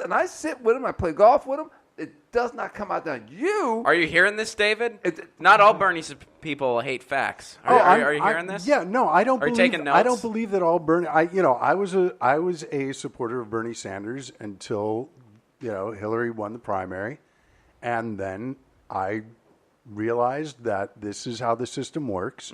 and I sit with him. I play golf with him. It does not come out that you. Are you hearing this, David? Not all Bernie people hate facts. Are you hearing this? Yeah, no, I don't. Are you taking notes? I don't believe that all Bernie. I was a supporter of Bernie Sanders until Hillary won the primary, and then I realized that this is how the system works,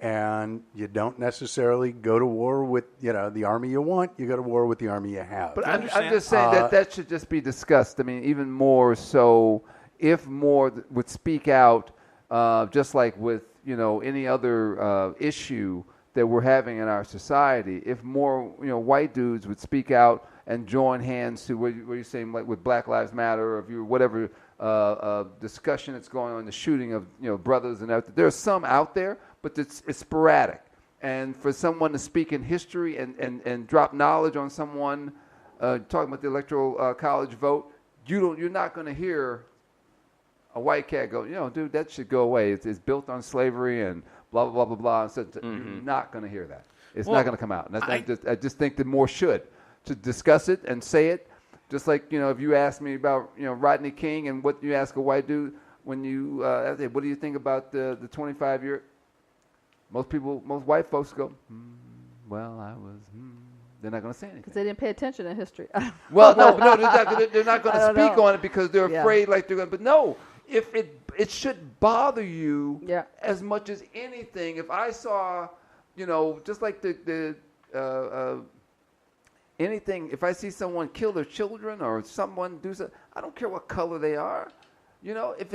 and you don't necessarily go to war with the army you want. You go to war with the army you have. But I'm just saying that should just be discussed. I mean, even more so if more would speak out, just like with any other issue that we're having in our society. If more white dudes would speak out and join hands to what you're saying, like with Black Lives Matter, or if you whatever. Discussion that's going on, the shooting of brothers and everything. There are some out there, but it's sporadic. And for someone to speak in history and drop knowledge on someone talking about the electoral college vote, you're not going to hear a white cat go, dude, that should go away. It's built on slavery and blah blah blah blah blah. So you're not going to hear that. It's not going to come out. And I just think that more should discuss it and say it. Just like, if you ask me about, Rodney King and what you ask a white dude when you, what do you think about the 25-year? Most white folks go, well, I was, they're not going to say anything. Because they didn't pay attention in history. Well, no, they're not going to speak on it because they're afraid like they're going to. But no, if it should bother you as much as anything. If I saw, just like anything, if I see someone kill their children or someone do something, I don't care what color they are. If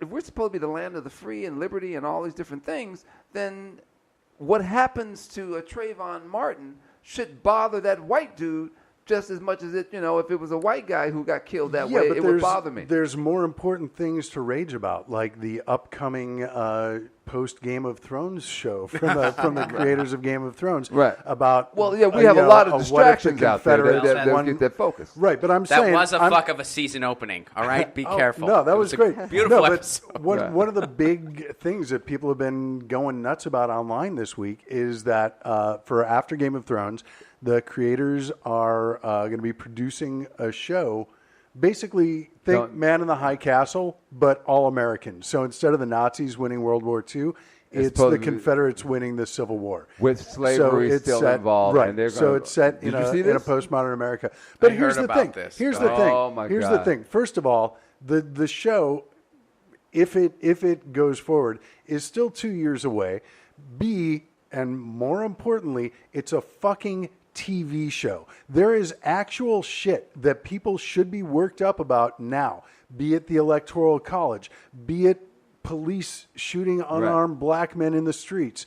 we're supposed to be the land of the free and liberty and all these different things, then what happens to a Trayvon Martin should bother that white dude just as much as if it was a white guy who got killed that way, it would bother me. There's more important things to rage about, like the upcoming post Game of Thrones show from the creators of Game of Thrones. Right. About we have a lot of distractions out there that get that focus. Right, but I'm saying that was a fuck of a season opening. All right, be careful. No, that was great. Beautiful episode. One of the big things that people have been going nuts about online this week is that for after Game of Thrones, the creators are going to be producing a show. Basically, think Man in the High Castle, but all American. So instead of the Nazis winning World War II, it's the Confederates winning the Civil War. With slavery still involved. Right. And they're so it's set in a postmodern America. But here's the thing. Here's the thing. First of all, the show, if it goes forward, is still 2 years away. B, and more importantly, it's a fucking TV show. There is actual shit that people should be worked up about now, be it the Electoral College, be it police shooting unarmed black men in the streets,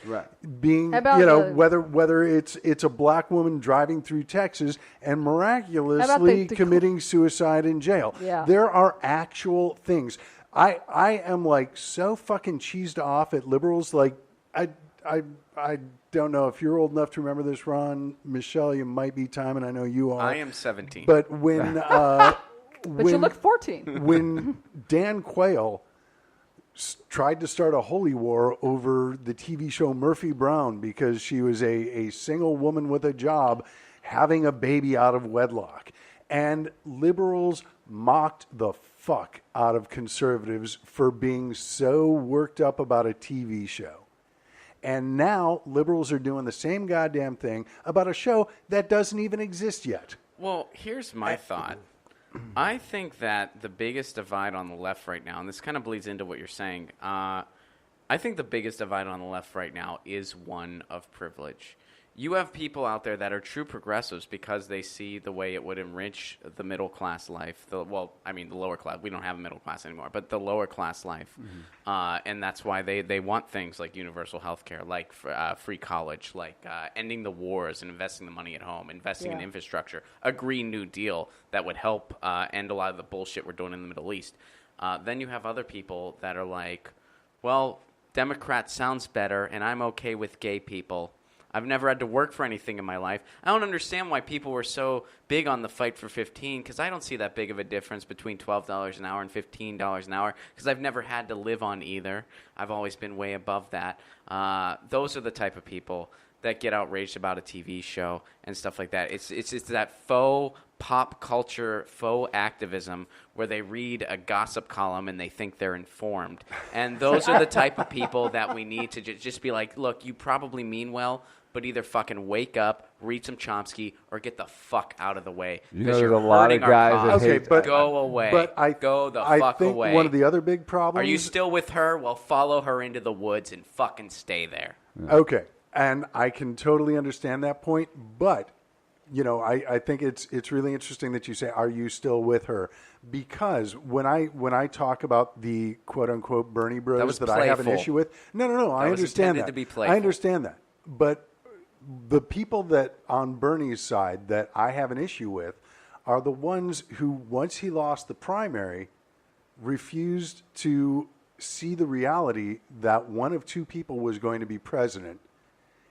being whether it's a black woman driving through Texas and miraculously committing suicide in jail. Yeah. There are actual things. I am like so fucking cheesed off at liberals. Like I don't know if you're old enough to remember this, Ron. Michelle, you might be, Tymon. I know you are. I am 17. But when but you look 14. When Dan Quayle tried to start a holy war over the TV show Murphy Brown because she was a single woman with a job having a baby out of wedlock, and liberals mocked the fuck out of conservatives for being so worked up about a TV show. And now liberals are doing the same goddamn thing about a show that doesn't even exist yet. Well, here's my thought. I think that the biggest divide on the left right now, and this kind of bleeds into what you're saying, I think the biggest divide on the left right now is one of privilege. You have people out there that are true progressives because they see the way it would enrich the middle class life. The lower class. We don't have a middle class anymore, but the lower class life. And that's why they want things like universal health care, like free college, like ending the wars and investing the money at home, investing in infrastructure, a Green New Deal that would help end a lot of the bullshit we're doing in the Middle East. Then you have other people that are like, well, Democrat sounds better, and I'm okay with gay people. I've never had to work for anything in my life. I don't understand why people were so big on the fight for 15, because I don't see that big of a difference between $12 an hour and $15 an hour, because I've never had to live on either. I've always been way above that. Those are the type of people that get outraged about a TV show and stuff like that. It's that faux pop culture, faux activism where they read a gossip column and they think they're informed. And those are the type of people that we need to just be like, look, you probably mean well, but either fucking wake up, read some Chomsky, or get the fuck out of the way. You know, there's a lot of guys that hate. But go away. But go the fuck think away. One of the other big problems. Are you still with her? Well, follow her into the woods and fucking stay there. Yeah. Okay, and I can totally understand that point, but you know, I think it's really interesting that you say, "Are you still with her?" Because when I talk about the quote unquote Bernie Bros that I have an issue with, no, I understand that. To be playful. I understand that, but the people that on Bernie's side that I have an issue with are the ones who, once he lost the primary, refused to see the reality that one of two people was going to be president.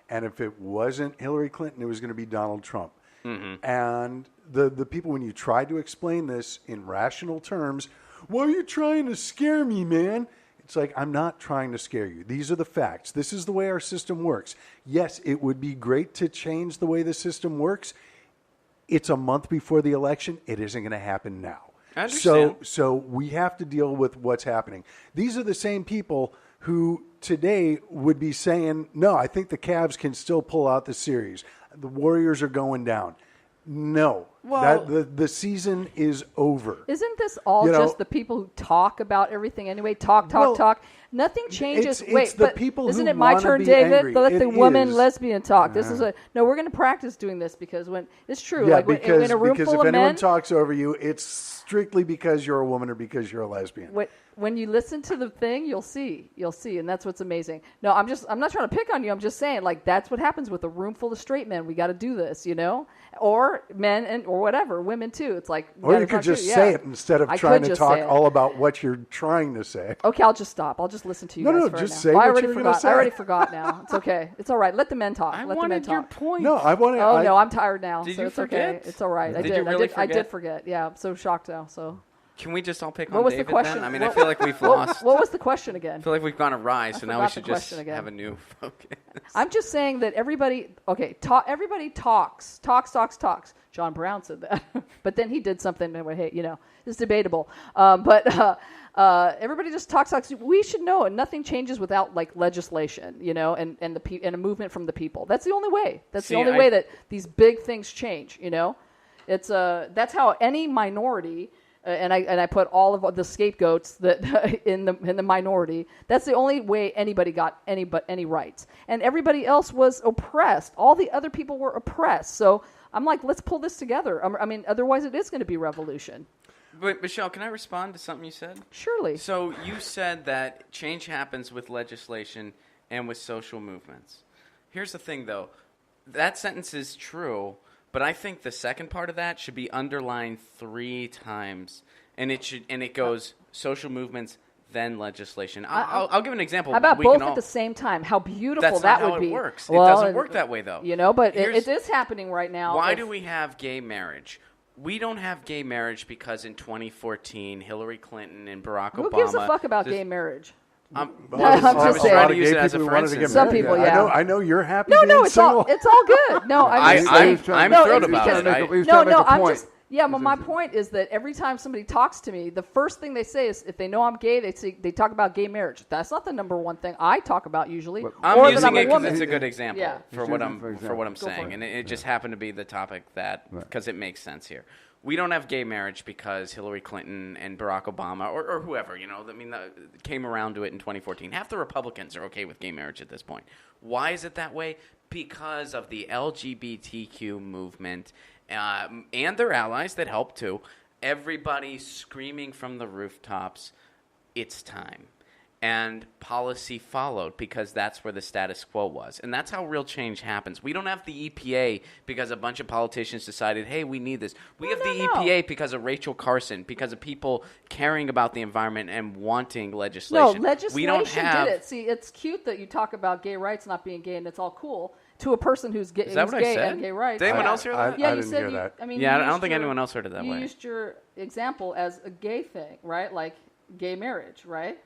And if it wasn't Hillary Clinton, it was going to be Donald Trump. Mm-hmm. And the people, when you tried to explain this in rational terms, why are you trying to scare me, man? It's like, I'm not trying to scare you. These are the facts. This is the way our system works. Yes, it would be great to change the way the system works. It's a month before the election. It isn't going to happen now. I understand. So we have to deal with what's happening. These are the same people who today would be saying, no, I think the Cavs can still pull out the series. The Warriors are going down. No, well, the season is over. Isn't this all just the people who talk about everything anyway? Talk. Nothing changes. It's the people isn't who it my turn, David? Angry. Let the woman lesbian talk. This is we're going to practice doing this because when it's true. Yeah, like because in a room if full of anyone men, talks over you, it's strictly because you're a woman or because you're a lesbian. When you listen to the thing, you'll see, and that's what's amazing. No, I'm not trying to pick on you. I'm just saying, like, that's what happens with a room full of straight men. We got to do this, or men or whatever, women too. It's like, or you could just say it instead of trying to talk all about what you're trying to say. Okay, I'll just stop. I'll just listen to you. No, guys just now. say what you're going to say. I already forgot now. It's okay. It's all right. Let the men talk. I Let wanted the men your talk. point. No, I wanted. Oh no, I'm tired now. Did so you it's forget? Okay. It's all right. Did you really forget? I did forget. Yeah, I'm so shocked now. So. Can we just all pick what on was David the question? then? I mean, I feel like we've lost. What was the question again? I feel like we've gone awry, so now we should just have a new focus. I'm just saying that everybody talks. John Brown said that, but then he did something that, hey, it's debatable. But everybody just talks. We should know, and nothing changes without like legislation, and a movement from the people. That's the only way. That's the only way that these big things change. It's that's how any minority, and I put all of the scapegoats that in the minority. That's the only way anybody got any rights, and everybody else was oppressed. All the other people were oppressed. So I'm like, let's pull this together. I mean, otherwise it is going to be revolution. But Michelle, can I respond to something you said? Surely. So you said that change happens with legislation and with social movements. Here's the thing, though. That sentence is true. But I think the second part of that should be underlined 3 times, and it goes social movements, then legislation. I'll give an example. How about both at the same time? How beautiful that would be. That's not how it works. Well, it doesn't work that way, though. But it is happening right now. Why do we have gay marriage? We don't have gay marriage because in 2014, Hillary Clinton and Barack Obama. Who gives a fuck about gay marriage? I was trying to use it as a for instance. Some people, yeah. I know you're happy. No, it's all good. No, I'm thrilled about it. I'm just. Yeah, but my point is that every time somebody talks to me, the first thing they say is if they know I'm gay, they talk about gay marriage. That's not the number one thing I talk about usually. I'm using it because it's a good example for what I'm saying, and it just happened to be the topic because it makes sense here. We don't have gay marriage because Hillary Clinton and Barack Obama or whoever, came around to it in 2014. Half the Republicans are okay with gay marriage at this point. Why is it that way? Because of the LGBTQ movement and their allies that help too. Everybody screaming from the rooftops, it's time. And policy followed because that's where the status quo was. And that's how real change happens. We don't have the EPA because a bunch of politicians decided, hey, we need this. We have the EPA because of Rachel Carson, because of people caring about the environment and wanting legislation. No, legislation we don't have... did it. See, it's cute that you talk about gay rights not being gay and it's all cool to a person who's gay, Is that what gay I said? and gay rights. Did anyone else hear that? Yeah, I you didn't said hear that. I mean, yeah, I don't think anyone else heard it that way. You used your example as a gay thing, right? Like gay marriage, right?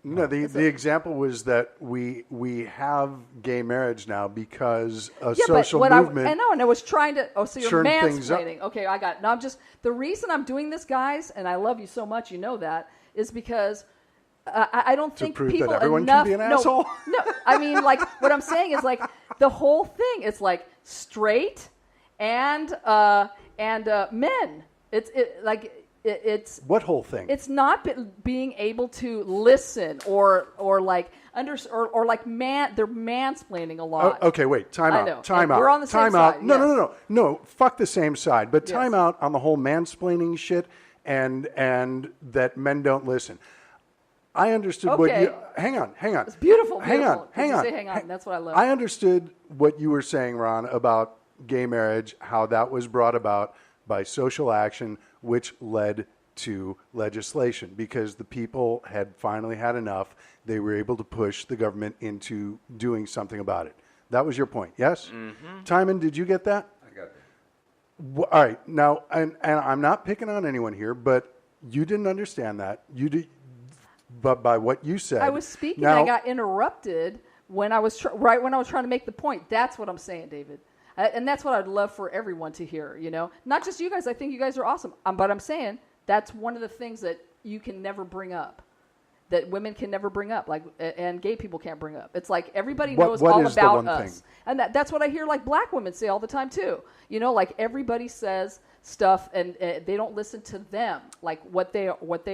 No, the example was that we have gay marriage now because a social movement. I know, and I was trying to. Oh, so you're mansplaining. Okay, I got it. No, I'm just the reason I'm doing this, guys, and I love you so much. You know that is because I don't think prove people that everyone enough. Can be an asshole? No, I mean like what I'm saying is like the whole thing is like straight and men. It's what whole thing? It's not being able to listen or like or like they're mansplaining a lot. Okay, wait, time out. Time out. We're on the same side. No. Fuck the same side, but time out on the whole mansplaining shit and that men don't listen. I understood what you. Hang on. It's beautiful. Hang on. Say hang on. That's what I love. I understood what you were saying, Ron, about gay marriage, how that was brought about by social action, which led to legislation because the people had finally had enough. They were able to push the government into doing something about it. That was your point, yes? Mm-hmm. Tymon, did you get that? I got that. All right. Now, and I'm not picking on anyone here, but you didn't understand that. You did, but by what you said. I was speaking and I got interrupted when I was when I was trying to make the point. That's what I'm saying, David. And that's what I'd love for everyone to hear, Not just you guys. I think you guys are awesome. But I'm saying that's one of the things that you can never bring up, that women can never bring up, and gay people can't bring up. It's like everybody knows all about us. And that's what I hear like black women say all the time too. Like everybody says stuff and they don't listen to them, like what they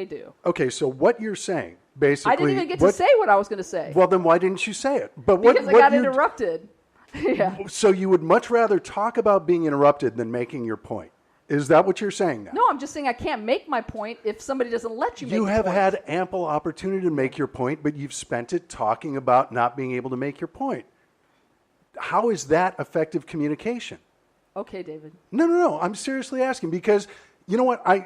do. Okay, so what you're saying, basically. I didn't even get to say what I was going to say. Well, then why didn't you say it? Because I got interrupted. Yeah. So you would much rather talk about being interrupted than making your point. Is that what you're saying now? No, I'm just saying I can't make my point if somebody doesn't let you make your point. You have had ample opportunity to make your point, but you've spent it talking about not being able to make your point. How is that effective communication? Okay, David. No. I'm seriously asking because you know what? I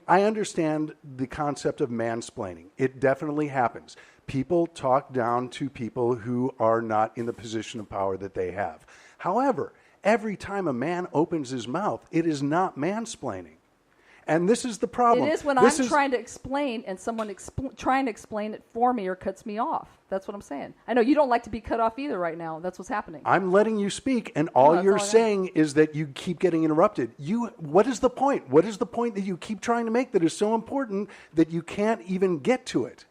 understand the concept of mansplaining. It definitely happens. People talk down to people who are not in the position of power that they have. However, every time a man opens his mouth, it is not mansplaining. And this is the problem. It is when I'm trying to explain and someone trying to explain it for me or cuts me off. That's what I'm saying. I know you don't like to be cut off either right now. That's what's happening. I'm letting you speak, and all you're saying is that you keep getting interrupted. What is the point? What is the point that you keep trying to make that is so important that you can't even get to it?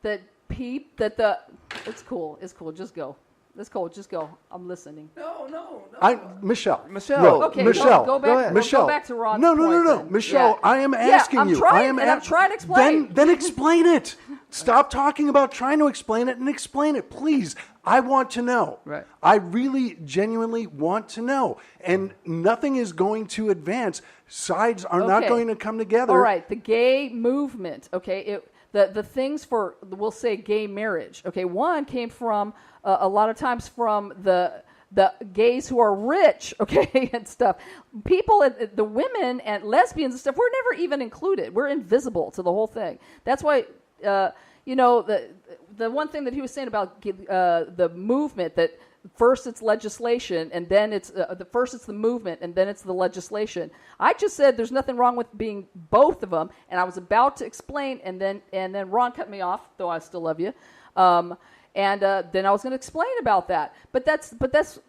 It's cool. Just go. It's cool. Just go. I'm listening. No. Michelle. Okay, Michelle. Go back. Michelle. Go back to Ron's No. point. Michelle, yeah. I am asking you. I'm trying to explain. Then explain it. Stop talking about trying to explain it and explain it, please. I want to know. Right. I really, genuinely want to know. And nothing is going to advance. Sides are not going to come together. All right. The gay movement. Okay. The things for, we'll say, gay marriage. Okay. One came from a lot of times from the gays who are rich, okay, and stuff. People, the women and lesbians and stuff, we're never even included. We're invisible to the whole thing. That's why, the one thing that he was saying about the movement, that first it's legislation and then it's first it's the movement and then it's the legislation. I just said there's nothing wrong with being both of them, and I was about to explain, and then Ron cut me off, though I still love you. And then I was going to explain about that, but that's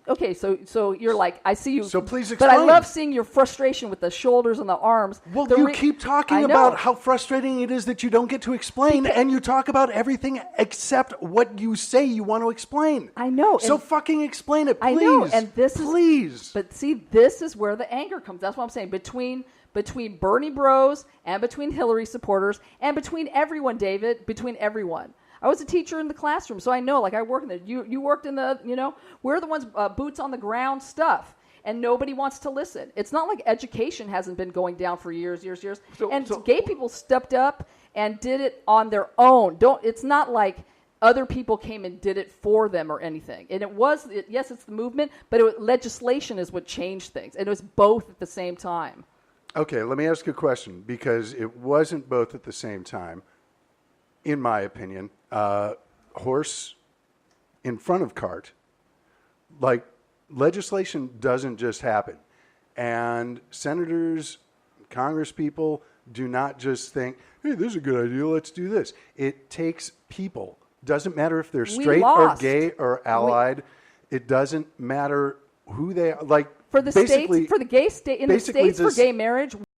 okay. So you're like, I see you. So please explain. But I love seeing your frustration with the shoulders and the arms. Well, you keep talking about how frustrating it is that you don't get to explain, and you talk about everything except what you say you want to explain. I know. So fucking explain it, please. I know, and please. But see, this is where the anger comes. That's what I'm saying. Between Bernie bros and between Hillary supporters and between everyone, David, between everyone. I was a teacher in the classroom, so I know, like I work in the, you worked in the, we're the ones, boots on the ground stuff, and nobody wants to listen. It's not like education hasn't been going down for years. So gay people stepped up and did it on their own. It's not like other people came and did it for them or anything. And yes, it's the movement, but legislation is what changed things. And it was both at the same time. Okay, let me ask you a question, because it wasn't both at the same time, in my opinion. Horse in front of cart. Like, legislation doesn't just happen. And senators, congresspeople, do not just think, hey, this is a good idea, let's do this. It takes people. Doesn't matter if they're straight or gay or allied. It doesn't matter who they are. Like, for the states, for the gay state, in the states for gay marriage,